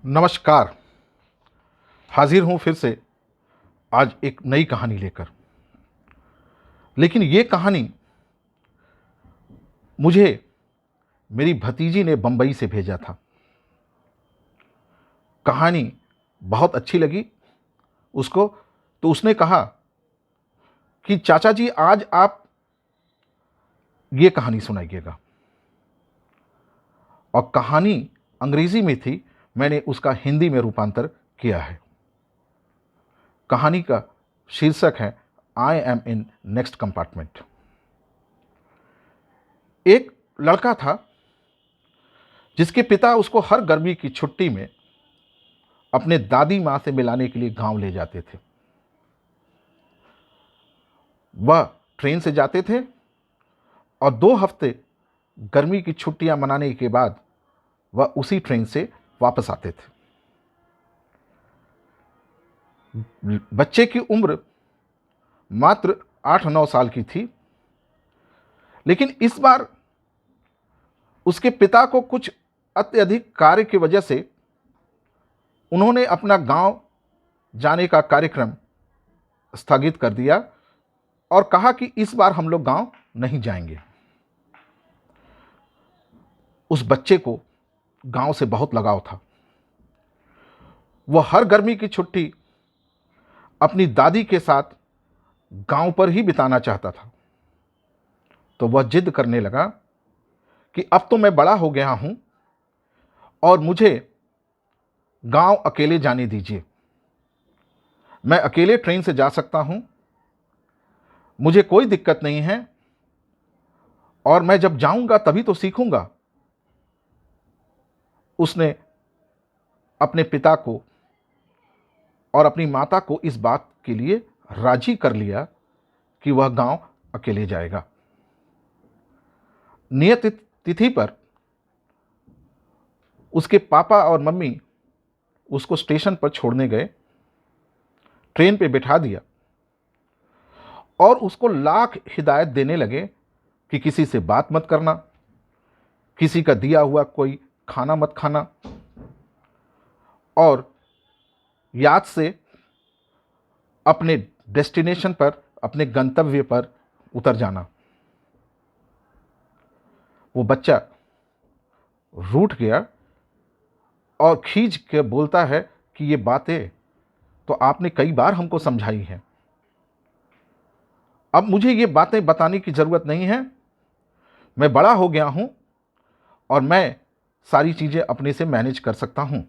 नमस्कार। हाजिर हूँ फिर से आज एक नई कहानी लेकर। लेकिन ये कहानी मुझे मेरी भतीजी ने बम्बई से भेजा था। कहानी बहुत अच्छी लगी उसको, तो उसने कहा कि चाचा जी आज आप ये कहानी सुनाइएगा। और कहानी अंग्रेजी में थी, मैंने उसका हिंदी में रूपांतर किया है। कहानी का शीर्षक है I am in next compartment. एक लड़का था जिसके पिता उसको हर गर्मी की छुट्टी में अपने दादी माँ से मिलाने के लिए गांव ले जाते थे। वह ट्रेन से जाते थे और 2 हफ्ते गर्मी की छुट्टियां मनाने के बाद वह उसी ट्रेन से वापस आते थे। बच्चे की उम्र मात्र 8-9 साल की थी, लेकिन इस बार उसके पिता को कुछ अत्यधिक कार्य की वजह से उन्होंने अपना गांव जाने का कार्यक्रम स्थगित कर दिया और कहा कि इस बार हम लोग गांव नहीं जाएंगे। उस बच्चे को गांव से बहुत लगाव था। वह हर गर्मी की छुट्टी अपनी दादी के साथ गांव पर ही बिताना चाहता था। तो वह जिद करने लगा कि अब तो मैं बड़ा हो गया हूं और मुझे गांव अकेले जाने दीजिए। मैं अकेले ट्रेन से जा सकता हूं, मुझे कोई दिक्कत नहीं है, और मैं जब जाऊंगा तभी तो सीखूंगा। उसने अपने पिता को और अपनी माता को इस बात के लिए राजी कर लिया कि वह गांव अकेले जाएगा। नियत तिथि पर उसके पापा और मम्मी उसको स्टेशन पर छोड़ने गए, ट्रेन पे बिठा दिया और उसको लाख हिदायत देने लगे कि किसी से बात मत करना, किसी का दिया हुआ कोई खाना मत खाना, और याद से अपने डेस्टिनेशन पर, अपने गंतव्य पर उतर जाना। वो बच्चा रूठ गया और खींच के बोलता है कि ये बातें तो आपने कई बार हमको समझाई हैं, अब मुझे ये बातें बताने की ज़रूरत नहीं है। मैं बड़ा हो गया हूं और मैं सारी चीज़ें अपने से मैनेज कर सकता हूं।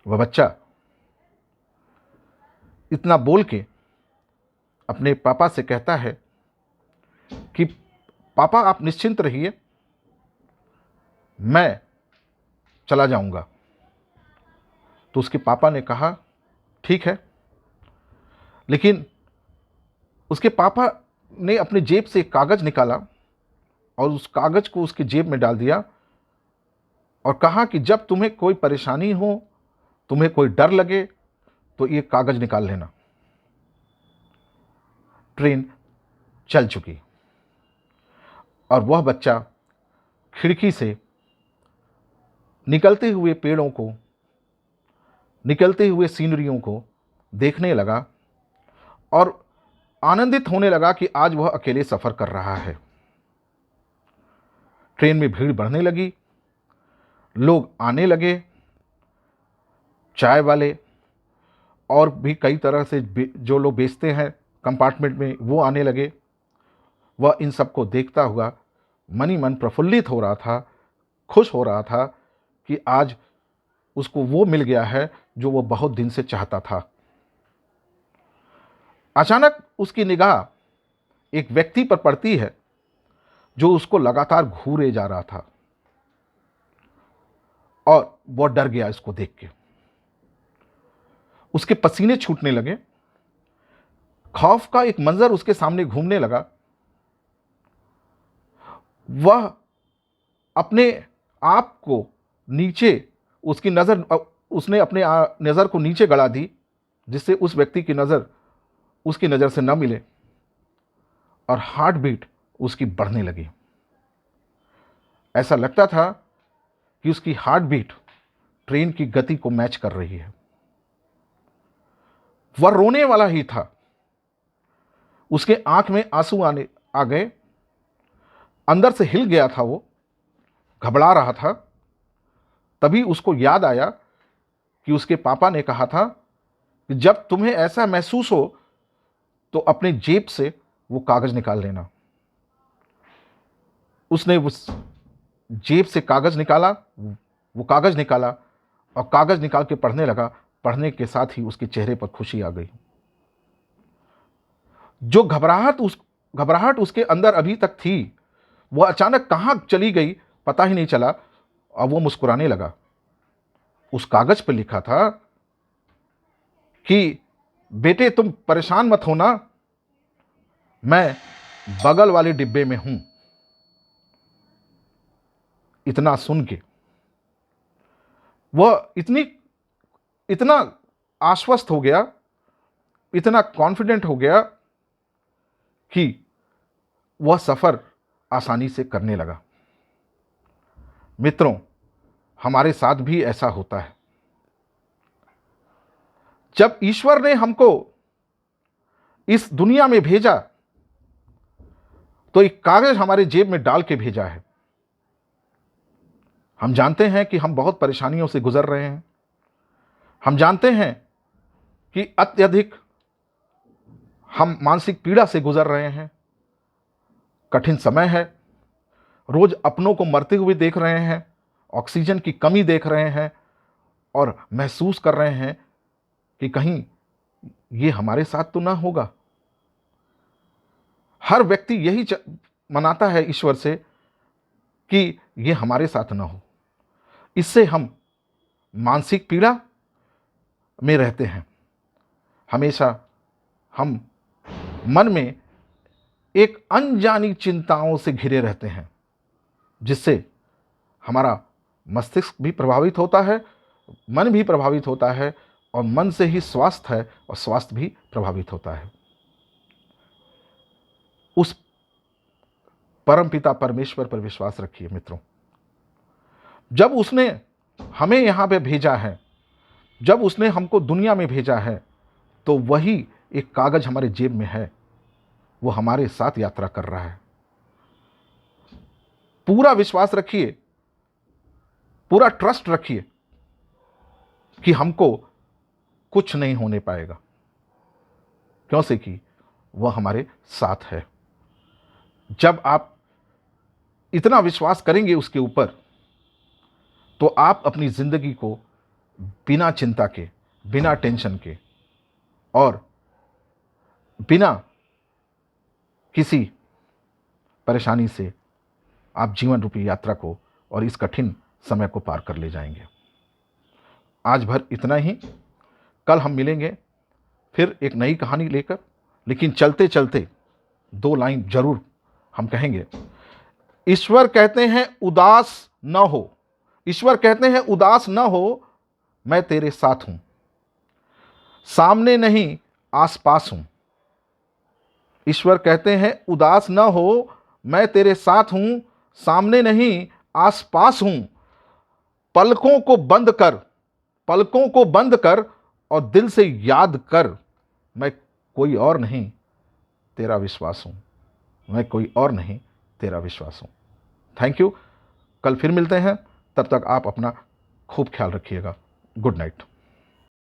वह बच्चा इतना बोल के अपने पापा से कहता है कि पापा आप निश्चिंत रहिए, मैं चला जाऊंगा। तो उसके पापा ने कहा ठीक है। लेकिन उसके पापा ने अपने जेब से एक कागज़ निकाला और उस कागज़ को उसकी जेब में डाल दिया और कहा कि जब तुम्हें कोई परेशानी हो, तुम्हें कोई डर लगे, तो ये कागज़ निकाल लेना। ट्रेन चल चुकी और वह बच्चा खिड़की से निकलते हुए पेड़ों को, निकलते हुए सीनरियों को देखने लगा और आनंदित होने लगा कि आज वह अकेले सफ़र कर रहा है। ट्रेन में भीड़ बढ़ने लगी, लोग आने लगे, चाय वाले और भी कई तरह से जो लोग बेचते हैं कंपार्टमेंट में, वो आने लगे। वह इन सबको देखता हुआ मन ही मन प्रफुल्लित हो रहा था, खुश हो रहा था कि आज उसको वो मिल गया है जो वो बहुत दिन से चाहता था। अचानक उसकी निगाह एक व्यक्ति पर पड़ती है जो उसको लगातार घूरे जा रहा था और वो डर गया इसको देख के। उसके पसीने छूटने लगे, खौफ का एक मंजर उसके सामने घूमने लगा। वह अपने आप को नीचे, उसकी नज़र, उसने अपने नज़र को नीचे गड़ा दी जिससे उस व्यक्ति की नज़र उसकी नज़र से न मिले, और हार्ट बीट उसकी बढ़ने लगी। ऐसा लगता था कि उसकी हार्ट बीट ट्रेन की गति को मैच कर रही है। वह रोने वाला ही था, उसके आंख में आंसू आ गए, अंदर से हिल गया था, वो घबरा रहा था। तभी उसको याद आया कि उसके पापा ने कहा था कि जब तुम्हें ऐसा महसूस हो तो अपने जेब से वो कागज निकाल लेना। उसने उस जेब से कागज निकाला, वो कागज निकाला और कागज निकाल के पढ़ने लगा। पढ़ने के साथ ही उसके चेहरे पर खुशी आ गई। जो घबराहट उसके अंदर अभी तक थी, वह अचानक कहां चली गई पता ही नहीं चला और वो मुस्कुराने लगा। उस कागज पर लिखा था कि बेटे तुम परेशान मत होना, मैं बगल वाले डिब्बे में हूं। इतना सुन के वह इतना आश्वस्त हो गया, इतना कॉन्फिडेंट हो गया कि वह सफर आसानी से करने लगा। मित्रों, हमारे साथ भी ऐसा होता है। जब ईश्वर ने हमको इस दुनिया में भेजा तो एक कागज हमारे जेब में डाल के भेजा है। हम जानते हैं कि हम बहुत परेशानियों से गुजर रहे हैं। हम जानते हैं कि अत्यधिक हम मानसिक पीड़ा से गुजर रहे हैं। कठिन समय है, रोज अपनों को मरते हुए देख रहे हैं, ऑक्सीजन की कमी देख रहे हैं और महसूस कर रहे हैं कि कहीं ये हमारे साथ तो ना होगा। हर व्यक्ति यही मनाता है ईश्वर से कि ये हमारे साथ ना हो। इससे हम मानसिक पीड़ा में रहते हैं। हमेशा हम मन में एक अनजानी चिंताओं से घिरे रहते हैं, जिससे हमारा मस्तिष्क भी प्रभावित होता है, मन भी प्रभावित होता है और मन से ही स्वास्थ्य है और स्वास्थ्य भी प्रभावित होता है। उस परमपिता परमेश्वर पर विश्वास रखिए मित्रों। जब उसने हमें यहां पे भेजा है, जब उसने हमको दुनिया में भेजा है, तो वही एक कागज हमारे जेब में है, वो हमारे साथ यात्रा कर रहा है। पूरा विश्वास रखिए, पूरा ट्रस्ट रखिए कि हमको कुछ नहीं होने पाएगा, क्यों से कि वह हमारे साथ है। जब आप इतना विश्वास करेंगे उसके ऊपर, तो आप अपनी जिंदगी को बिना चिंता के, बिना टेंशन के और बिना किसी परेशानी से आप जीवन रूपी यात्रा को और इस कठिन समय को पार कर ले जाएंगे। आज भर इतना ही। कल हम मिलेंगे फिर एक नई कहानी लेकर, लेकिन चलते चलते 2 लाइन जरूर हम कहेंगे। ईश्वर कहते हैं उदास न हो, ईश्वर कहते हैं उदास न हो, मैं तेरे साथ हूं, सामने नहीं आसपास हूं। ईश्वर कहते हैं उदास न हो, मैं तेरे साथ हूं, सामने नहीं आसपास हूं। पलकों को बंद कर और दिल से याद कर, मैं कोई और नहीं तेरा विश्वास हूं, मैं कोई और नहीं तेरा विश्वास हूं। Thank you. कल फिर मिलते हैं, तब तक आप अपना खूब ख्याल रखिएगा। Good night.